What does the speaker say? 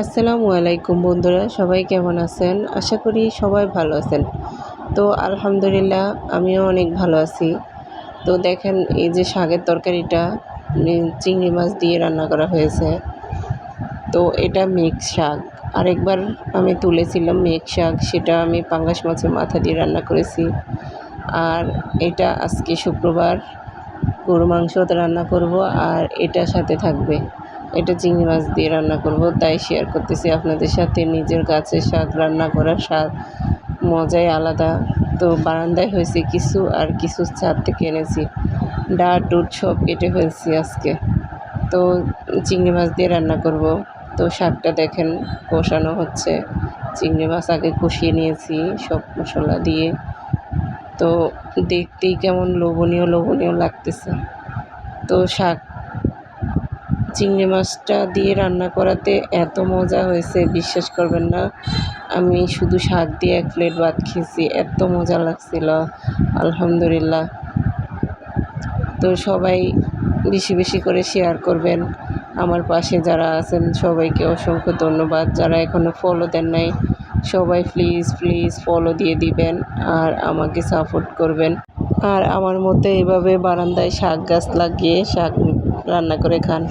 আসসালামু আলাইকুম বন্ধুরা, সবাই কেমন আছেন? আশা করি সবাই ভালো আছেন। তো আলহামদুলিল্লাহ আমিও অনেক ভালো আছি। তো দেখেন এই যে শাকের তরকারিটা চিংড়ি মাছ দিয়ে রান্না করা হয়েছে। তো এটা মিক্স শাক। আরেকবার আমি তুলেছিলাম মিক্স শাক, সেটা আমি পাঙ্গাস মাছের মাথা দিয়ে রান্না করেছি। আর এটা আজকে শুক্রবার গরু মাংস রান্না করব, আর এটার সাথে থাকবে এটা চিংড়ি মাছ দিয়ে রান্না করব। তাই শেয়ার করতেছি আপনাদের সাথে। নিজের গাছের শাক রান্না করার স্বাদ মজাই আলাদা। তো বারান্দায় হয়েছে কিছু, আর কিছু ছাদ থেকে এনেছি। ডাঁট ডুট সব কেটে ফেলছি আজকে। তো চিংড়ি মাছ দিয়ে রান্না করব। তো শাকটা দেখেন কষানো হচ্ছে। চিংড়ি মাছ আগে কষিয়ে নিয়েছি সব মশলা দিয়ে। তো দেখতেই কেমন লোভনীয় লোভনীয় লাগতেছে। তো চিংড়ি মাছটা দিয়ে রান্না করাতে এত মজা হয়েছে, বিশ্বাস করবেন না। আমি শুধু শাক দিয়ে 1 প্লেট ভাত খেয়েছি, এত মজা লাগছিল। আলহামদুলিল্লাহ। তো সবাই বেশি বেশি করে শেয়ার করবেন। আমার পাশে যারা আছেন সবাইকে অসংখ্য ধন্যবাদ। যারা এখনও ফলো দেন নাই সবাই প্লিজ প্লিজ ফলো দিয়ে দিবেন, আর আমাকে সাপোর্ট করবেন। আর আমার মতো এভাবে বারান্দায় শাক গাছ লাগিয়ে শাক রান্না করে খান।